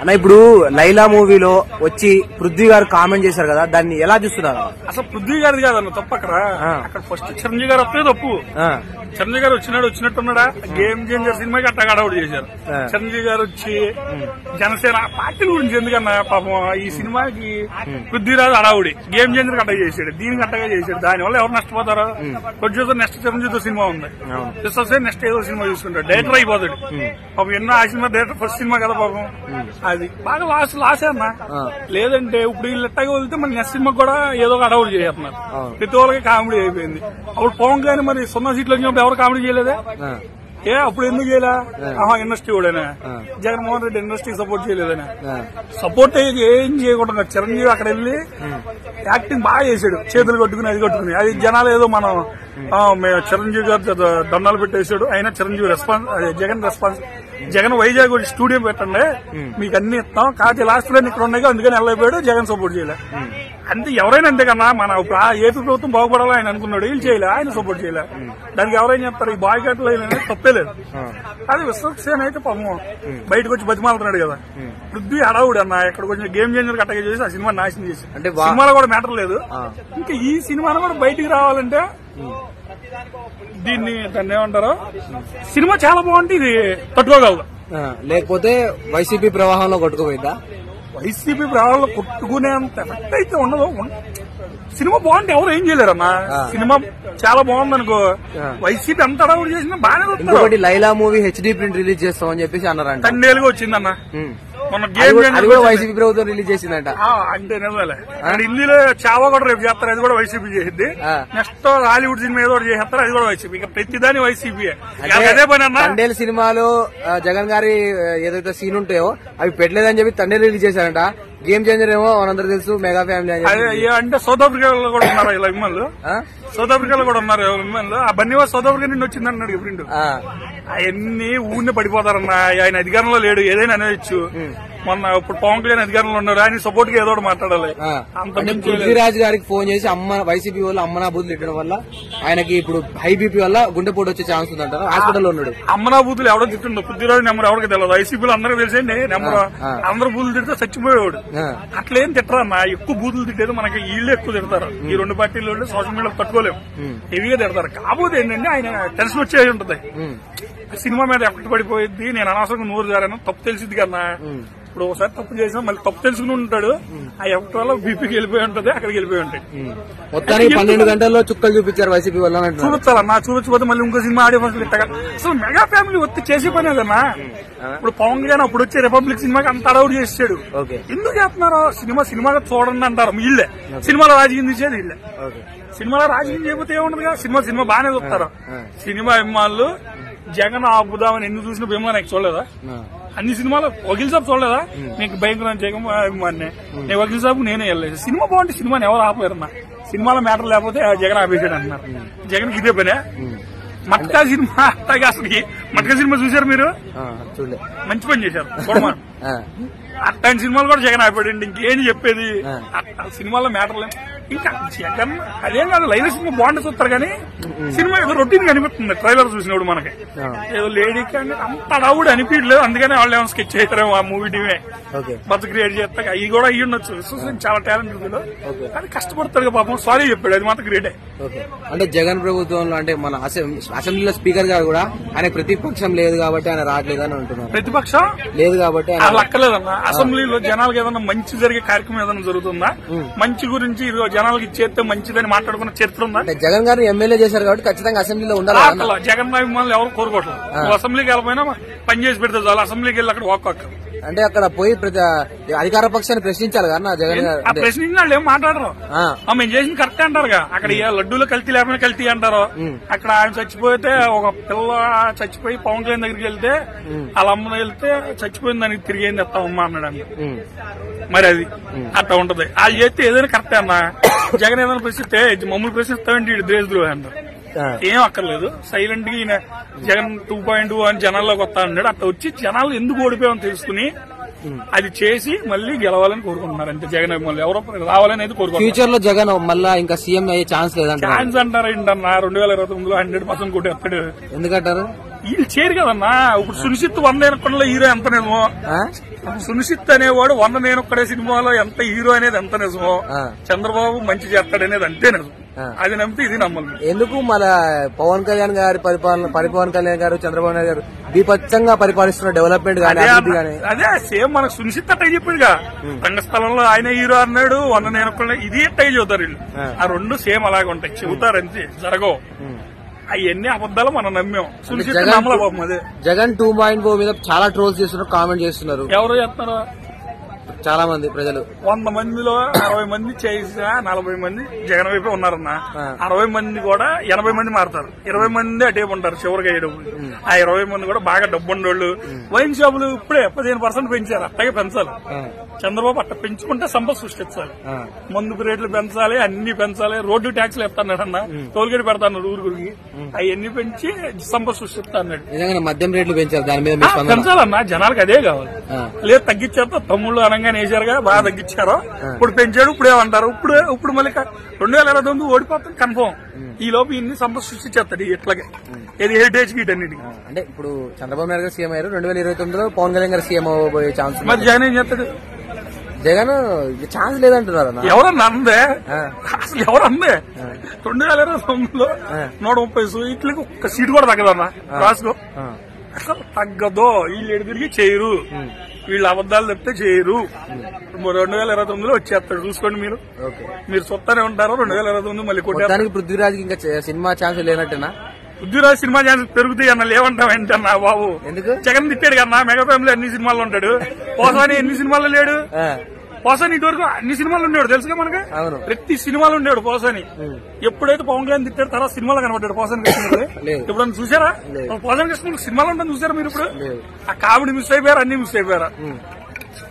అన్న ఇప్పుడు లైలా మూవీలో వచ్చి పృథ్వీ గారు కామెంట్ చేశారు కదా, దాన్ని ఎలా చూస్తున్నారు? అసలు పృథ్వీ గారిది కాదన్న తప్పు. అక్కడ ఫస్ట్ చిరంజీవి గారు వస్తే తప్పు. చిరంజీవి గారు వచ్చినట్టున్నాడా? గేమ్ చేంజర్ సినిమాకి అట్టగా అడవుడు చేశారు. చిరంజీవి గారు వచ్చి జనసేన పార్టీ గురించి ఎందుకన్నా పాపం ఈ సినిమాకి పృథ్వీరాజు అడవుడి గేమ్ చేంజర్ అట్టగా చేశాడు, దీనికి అట్టగా చేశాడు. దానివల్ల ఎవరు నష్టపోతారో? ప్రొడ్యూసర్ నెక్స్ట్ చిరంజీవితో సినిమా ఉంది, నెక్స్ట్ ఏదో సినిమా చూసుకుంటాడు, డైరెక్టర్ అయిపోతాడు. పాపం ఎన్నో ఆ సినిమా డైరెక్టర్ ఫస్ట్ సినిమా కదా పాపం, అది బాగా లాసే అన్న. లేదంటే ఇప్పుడు వీళ్ళు ఎట్టగా వెళ్తే మన నెక్స్ట్ సినిమా కూడా ఏదో ఒక అడవుడు చేస్తున్నారు. ప్రతి ఒక్కరికి కామెడీ అయిపోయింది. అప్పుడు పవన్ కానీ మరి 0 సీట్లు వచ్చినప్పుడు ఎవరు కామెడీ చేయలేదా? అప్పుడు ఎందుకు చేయలే? ఇండస్ట్రీ కూడా జగన్మోహన్ రెడ్డి ఇండస్ట్రీ సపోర్ట్ చేయలేదని. సపోర్ట్ ఏం చేయకుండా చిరంజీవి అక్కడ వెళ్ళి యాక్టింగ్ బాగా చేశాడు, చేతులు కొట్టుకుని అది కొట్టుకుని. అది జనాలు ఏదో మనం చిరంజీవి గారు దండాలు పెట్టేశాడు, అయినా చిరంజీవి రెస్పాన్స్ జగన్ వైజాగ్ స్టూడియో పెట్టండి మీకు అన్ని ఇస్తాం, కాకపోతే లాస్ట్ లో ఇక్కడ ఉన్నాయి అందుకని వెళ్ళైపోయాడు, జగన్ సపోర్ట్ చేయలే. అంతే, ఎవరైనా అంతే కన్నా. మన ఏపీ ప్రభుత్వం బాగుపడాలి ఆయన అనుకున్నాడు, వీళ్ళు చేయలే, ఆయన సపోర్ట్ చేయలే. దానికి ఎవరైనా చెప్తారు ఈ బాయ్కాట్లు అయినా తప్పేలేదు. అది విశ్వక్సేన అయితే పాపం బయటకు వచ్చి బతిమాలుతున్నాడు కదా. పృథ్వీ అడవుడు అన్న ఇక్కడ కొంచెం గేమ్ చేంజర్ కట్టగా చేసి ఆ సినిమా నాశనం చేసి, అంటే సినిమాలో కూడా మ్యాటర్ లేదు. ఇంకా ఈ సినిమాను కూడా బయటికి రావాలంటే దాన్ని ఏమంటారు, సినిమా చాలా బాగుంటే ఇది తట్టుకోగలదు. లేకపోతే వైసీపీ ప్రవాహంలో కొట్టుకుపోయిందా? వైసీపీ ప్రవాహంలో కొట్టుకునేంత ఎఫెక్ట్ అయితే ఉండదు. సినిమా బాగుంటే ఎవరు ఏం చేయలేరమ్మా. సినిమా చాలా బాగుంది అనుకో, వైసీపీ అంత అడవుడు చేసినా బాగానే వస్తుంది. Laila movie HD print release చేస్తామని చెప్పేసి అన్నారంట, 10 ఏళ్ళుగా వచ్చిందన్న. మొన్న వైసీపీ ప్రభుత్వం రిలీజ్ చేసిందంట. అంటే నిజమే, హిందీలో చావా కూడా రేపు చేస్తారు, అది కూడా వైసీపీ చేసింది. నెక్స్ట్ హాలీవుడ్ సినిమా ఏదో ఒకటి చేస్తారు, అది కూడా వైసీపీ. ఇక ప్రతిదాని వైసీపీ అదే పని అన్న. తండేలు సినిమాలో జగన్ గారి ఏదైతే సీన్ ఉంటాయో అవి పెట్టలేదని చెప్పి తండేలు రిలీజ్ చేశారంట. గేమ్ చేంజర్ ఏమో మనందరూ తెలుసు, మెగా ఫ్యామిలీ అంటే సౌత్ ఆఫ్రికాలో కూడా ఉన్నారు ఇలా అభిమానులు. సౌత్ ఆఫ్రికాలో కూడా ఉన్నారు అభిమానులు. ఆ బన్నీవా సౌత్ ఆఫ్రికా నుండి వచ్చిందన్నాడు ప్రింట్. అవన్నీ ఊరిని పడిపోతారన్నా. ఆయన అధికారంలో లేడు, ఏదైనా అనేవచ్చు. మొన్న ఇప్పుడు పవన్ కళ్యాణ్ అధికారంలో ఉన్నారు, ఆయన సపోర్ట్ గా ఏదో ఒకటి మాట్లాడాలి. పృథ్వీరాజ్ గారికి ఫోన్ చేసి వైసీపీ వాళ్ళు అమ్మనా బూతులు తిట్టడం వల్ల ఆయనకి ఇప్పుడు హై బీపీ వల్ల గుండెపోటు వచ్చే ఛాన్స్ ఉందంటారు. హాస్పిటల్లో ఉన్నాడు. అమ్మనా బూతులు ఎవడో తిట్టుండో, పృథ్వీరాజ్ నెంబర్ ఎవరికి తెలియదు. వైసీపీలో అందరూ తెలిసండి నెంబర్. అందరూ బూతులు తిడితే చచ్చిపోయేవాడు. అట్లేం తిట్టరన్నా, ఎక్కువ బూతులు తిట్టేది మనకి వీళ్ళు ఎక్కువ తిడతారు. ఈ రెండు పార్టీలు సోషల్ మీడియా తట్టుకోలేము, హెవీగా తిడతారు. కాకపోతే ఏంటంటే ఆయన టెన్షన్ వచ్చేది ఉంటది, సినిమా మీద ఎఫెక్ట్ పడిపోయింది. నేను అనవసరంగా నోరు జారాను, తప్పు తెలిసింది కన్నా. ఇప్పుడు ఒకసారి తప్పు చేసినా మళ్ళీ తప్పు తెలుసుకుని ఉంటాడు, ఆ ఎఫెక్ట్ వల్ల బీపీకి వెళ్ళిపోయి ఉంటది, అక్కడికి వెళ్ళిపోయి ఉంటాయి. మొత్తానికి 12 గంటల్లో చుక్కలు చూపించారు వైసీపీ వల్ల. చూపించాలన్నా, చూపించకపోతే మళ్ళీ ఇంకో సినిమా ఆడే ఫస్ట్ ఇట్టగా. అసలు మెగా ఫ్యామిలీ వచ్చి చేసే పని కదన్నా. ఇప్పుడు పవన్ కళ్యాణ్ అప్పుడు వచ్చే రిపబ్లిక్ సినిమాకి అంత అడవుడు చేసాడు. ఎందుకు చేస్తున్నారు? సినిమాగా చూడండి అంటారు వీళ్ళే. సినిమాలో రాజకీయం తీసేది వీళ్ళే. సినిమాలో రాజకీయం చేయకపోతే ఏముండదు కదా. సినిమా బాగానే చూస్తారు. సినిమా అభిమానులు జగన్ ఆపుదామని ఎన్ని చూసిన భీమా నాకు చూడలేదా? అన్ని సినిమాలు వకీల్ సాబ్ చూడలేదా? నీకు భయంకరం జగన్ అభిమాని, నేను వకీల్ సాబ్ నేనే వెళ్ళలేదు. సినిమా బాగుంటే సినిమాని ఎవరు ఆపలేరన్నా. సినిమాలో మ్యాటర్ లేకపోతే జగన్ ఆపేసాడు అంటున్నారు. జగన్ ఇదే పనే. మట్కా సినిమా అట్టగా, అసలు మట్కా సినిమా చూసారు మీరు? మంచి పని చేశారు. చూడమా, అట్లాంటి సినిమాలు కూడా జగన్ ఆపాడండి. ఇంకేం చెప్పేది? సినిమాలో మ్యాటర్ లేదు. ఇంకా జగన్ అదేం కాదు, లైవ్ సినిమా బాగుంటే చూస్తారు కానీ సినిమా ఏదో రొటీన్ కనిపిస్తుంది ట్రైలర్ చూసినప్పుడు మనకి. ఏదో లేడీకి అంటే అంత అడవుడు అనిపించలేదు, అందుకనే వాళ్ళు ఏమైనా స్కెచ్ చేస్తారేమో ఆ మూవీ టీమే బత్ క్రియేట్ చేస్తా. అవి కూడా అయ్యి ఉండొచ్చు. విశ్వసం చాలా టాలెంట్, అది కష్టపడతాడు పాపం. సారీ చెప్పాడు, అది మాత్రం గ్రేటే. అంటే జగన్ ప్రభుత్వంలో అంటే మన అసెంబ్లీలో స్పీకర్ గారు కూడా ఆయన ప్రతిపక్షం లేదు కాబట్టి ఆయన రావట్లేదని అంటున్నారు. ప్రతిపక్షం లేదు కాబట్టి అలా అక్కర్లేదన్నా. అసెంబ్లీలో జనాలకు ఏదైనా మంచి జరిగే కార్యక్రమం ఏదైనా జరుగుతుందా? మంచి గురించి జనాలకి చేస్తే మంచిదని మాట్లాడుకున్న చరిత్ర ఉందా? జగన్ గారు ఎమ్మెల్యే చేశారు కాబట్టి ఖచ్చితంగా అసెంబ్లీలో ఉండాలి. జగన్ అభిమానులు ఎవరు కోరుకోవట్లేదు. అసెంబ్లీకి వెళ్ళిపోయినా పని చేసి పెడితే చాలు, అసెంబ్లీకి వెళ్ళి అక్కడ వాక్ అంటే అక్కడ పోయి అధికార పక్షాన్ని ప్రశ్నించాలి కదా జగన్ గారు. ప్రశ్నించిన వాళ్ళు ఏం మాట్లాడరు. మేము చేసిన కరెక్ట్ అంటారుగా. అక్కడ లడ్డూలో కల్తీ లేకపోయినా కల్తీ అంటారు. అక్కడ ఆయన చచ్చిపోతే ఒక పిల్ల చచ్చిపోయి పవన్ కళ్యాణ్ దగ్గరికి వెళ్తే వాళ్ళ అమ్మని వెళ్తే చచ్చిపోయిన దానికి తిరిగి ఏం తెస్తామమ్మా అన్నాడు. మరి అది అట్లా ఉంటది. వాళ్ళు చేస్తే ఏదైనా కరెక్టే అన్నా. జగన్ ఏదైనా ప్రశ్నిస్తే మమ్మల్ని ప్రశ్నిస్తామంటే దేశద్రోహి అంటారు. ఏం అక్కర్లేదు, సైలెంట్ గా ఈయన జగన్ 2.2 అని జనాల్లోకి వస్తా అన్నాడు. అట్లా వచ్చి జనాలు ఎందుకు ఓడిపోయామని తెలుసుకుని అది చేసి మళ్ళీ గెలవాలని కోరుకుంటున్నారు. అంటే జగన్ అభిమానులు ఎవరో రావాలని అయితే కోరుకుంటున్నారు. ఫ్యూచర్ లో జగన్ మళ్ళీ ఇంకా సీఎం అయ్యే ఛాన్స్ లేదంట. ఛాన్స్ అంటారా ఏంటన్నా? 2029లో 100% కొట్టేస్తాడు. ఎందుకంటారు? వీళ్ళు చేయరు కదన్నా. ఇప్పుడు సునిశ్చిత్ 100 నేనొక్కడలో హీరో ఎంత నిజమో, సునిశ్చిత్ అనేవాడు 100 నేనొక్కడే సినిమాలో ఎంత హీరో అనేది ఎంత నిజమో, చంద్రబాబు మంచి చేస్తాడనేది అంతే నిజం. అది నమ్మితే ఇది నమ్మదు. ఎందుకు మన పవన్ కళ్యాణ్ గారి పవన్ కళ్యాణ్ గారు చంద్రబాబు నాయుడు గారు బీపచ్చంగా పరిపాలిస్తున్న డెవలప్మెంట్ గానీ అదే సేమ్ మనకు సునిశ్చిత్ అట్టై చెప్పాడుగా, రంగస్థలంలో ఆయన హీరో అన్నాడు, 100 నేనొక్కడే, ఇది అట్టై చెబుతారు వీళ్ళు. ఆ రెండు సేమ్ అలాగే ఉంటాయి, చెబుతారు అంతే, జరగవు. అవన్నీ అబద్దాలు మనం నమ్మాం. జగన్ 2.0 మీద చాలా ట్రోల్స్ చేస్తున్నారు, కామెంట్ చేస్తున్నారు. ఎవరు చేస్తున్నారు? చాలా మంది ప్రజలు. 100 మందిలో 60 మంది చేసినా 40 మంది జగన్ వైపే ఉన్నారన్న. 60 మంది కూడా 80 మంది మారుతారు, 20 మంది అటే ఉంటారు చివరికి అయ్యేటప్పుడు. ఆ 20 మంది కూడా బాగా డబ్బు ఉండేవాళ్ళు. వైన్ షాపులు ఇప్పుడే 15% పెంచారు, అట్లాగే పెంచాలి. చంద్రబాబు అట్లా పెంచుకుంటే సంపద సృష్టించాలి. మందుకు రేట్లు పెంచాలి, అన్ని పెంచాలి. రోడ్డు ట్యాక్స్లు ఎత్తాన్నాడన్న, టోల్గేట్ పెడతాడు ఊరికి, అవన్నీ పెంచి సంపద సృష్టిస్తా అన్నాడు. మద్యం రేట్లు పెంచారు, దాని మీద పెంచాలన్నా, జనాలకు అదే కావాలి. లేదు తగ్గించేస్తా, తమ్ముళ్ళు అనగానే వేసారుగా, బాగా తగ్గించారు. ఇప్పుడు పెంచాడు, ఇప్పుడేమంటారు? ఇప్పుడు మళ్ళీ 2029 ఓడిపోతాం కన్ఫర్మ్. ఈ లోపు ఇన్ని సంపద సృష్టించేస్తాడు ఇట్లాగే. ఇది హెరిటేజ్ కి అన్నిటికి. అంటే ఇప్పుడు చంద్రబాబు నాయుడు గారు సీఎం అయ్యారు, 2029లో పవన్ కళ్యాణ్ గారు సీఎం అవ్వబోయే ఛాన్స్. మరి జగన్ ఏం చేస్తాడు? జగన్ ఛాన్స్ లేదంటున్నారు. ఎవరన్నా అందే? అసలు ఎవరు అందే? 2029లో 130 సీట్లకు ఒక్క సీటు కూడా తగ్గదన్నా రాసుకో. అసలు తగ్గదో. వీళ్ళు ఎడు తిరిగి చేయరు, వీళ్ళు అబద్దాలు చెప్తే చేయరు. 2029లో వచ్చేస్తాడు, చూసుకోండి. మీరు చూస్తానే ఉంటారు. 2029 మళ్ళీ కొట్టారు. పృథ్వీరాజ్ ఇంకా సినిమా ఛాన్స్ లేనట్టేనా? పృథ్వీరాజ్ సినిమా ఛాన్స్ పెరుగుతాయి అన్న, లేవంటాం ఏంటన్నా బాబు? ఎందుకు? జగన్ తిట్టాడు కన్నా, మెగా ఫ్యామిలీ అన్ని సినిమాల్లో ఉంటాడు. పోసాని ఎన్ని సినిమాల్లో లేడు? పోసాని ఇటువరకు అన్ని సినిమాలు ఉండేవాడు తెలుసుగా మనకి. ప్రతి సినిమాలు ఉండేవాడు పోసాని. ఎప్పుడైతే పవన్ కళ్యాణ్ తిట్టాడు తర్వాత సినిమాలో కనబడ్డాడు పోసాని కృష్ణ. ఎప్పుడన్నా చూసారా పోసాని కృష్ణ సినిమాలో ఉంటుంది? చూసారా మీరు? ఇప్పుడు ఆ కామెడీ మిస్ అయిపోయారు, అన్ని మిస్ అయిపోయారా?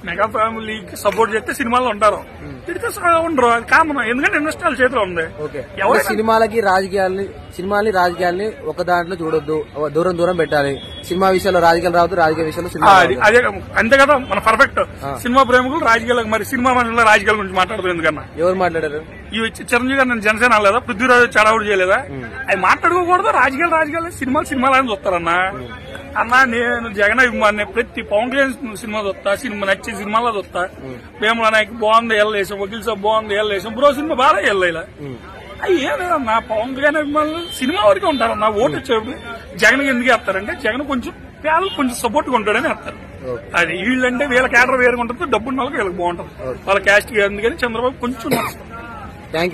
మెగా ఫ్యామిలీకి సపోర్ట్ చేస్తే సినిమాలో ఉంటారు, తిడితే ఉండరు. అది కామన్, ఎందుకంటే ఇండస్ట్రీ చేతిలో ఉంది. సినిమాని రాజకీయాల్ని ఒక దాంట్లో చూడొద్దు, దూరం దూరం పెట్టాలి. సినిమా విషయాల్లో రాజకీయాలు రావద్దు, రాజకీయ విషయాల్లో సినిమా. అదే అంతే కదా మన పర్ఫెక్ట్. సినిమా ప్రేమికులు రాజకీయాలకు, మరి సినిమా మనుషుల రాజకీయాల గురించి మాట్లాడుతుంది ఎందుకన్నా? ఎవరు మాట్లాడారు? ఇవి చిరంజీవి గారు నేను జనసేన లేదా, పృథ్వీరాజ్ చడావుడు చేయలేదా? అవి మాట్లాడుకోకూడదు. రాజకీయాలు సినిమాలు అని చూస్తారన్నా. అన్నా నేను జగన్ అభిమాని, ప్రతి పవన్ కళ్యాణ్ సినిమా చూస్తా, సినిమా నచ్చే సినిమాలో చూస్తా. వేముల నాయకు బాగుంది ఎల్లేసాం, వకీల్ సాబ్ బాగుంది ఎల్లేసాం, బ్రో సినిమా బాగా ఎల్లేలా. అవి ఏం లేదన్నా, పవన్ కళ్యాణ్ అభిమానులు సినిమా వరకే ఉంటారన్నా. ఓటు వచ్చేప్పుడు జగన్ ఎందుకు వేస్తారంటే జగన్ కొంచెం పేదలు కొంచెం సపోర్ట్ గా ఉంటాడని వేస్తారు. అది వీళ్ళంటే వీళ్ళ క్యాడర్ వేరుగా ఉంటుంది, డబ్బున్న వాళ్ళకి వీళ్ళకి బాగుంటుంది, వాళ్ళ క్యాస్ట్ అందుకని చంద్రబాబు కొంచెం. Thank you.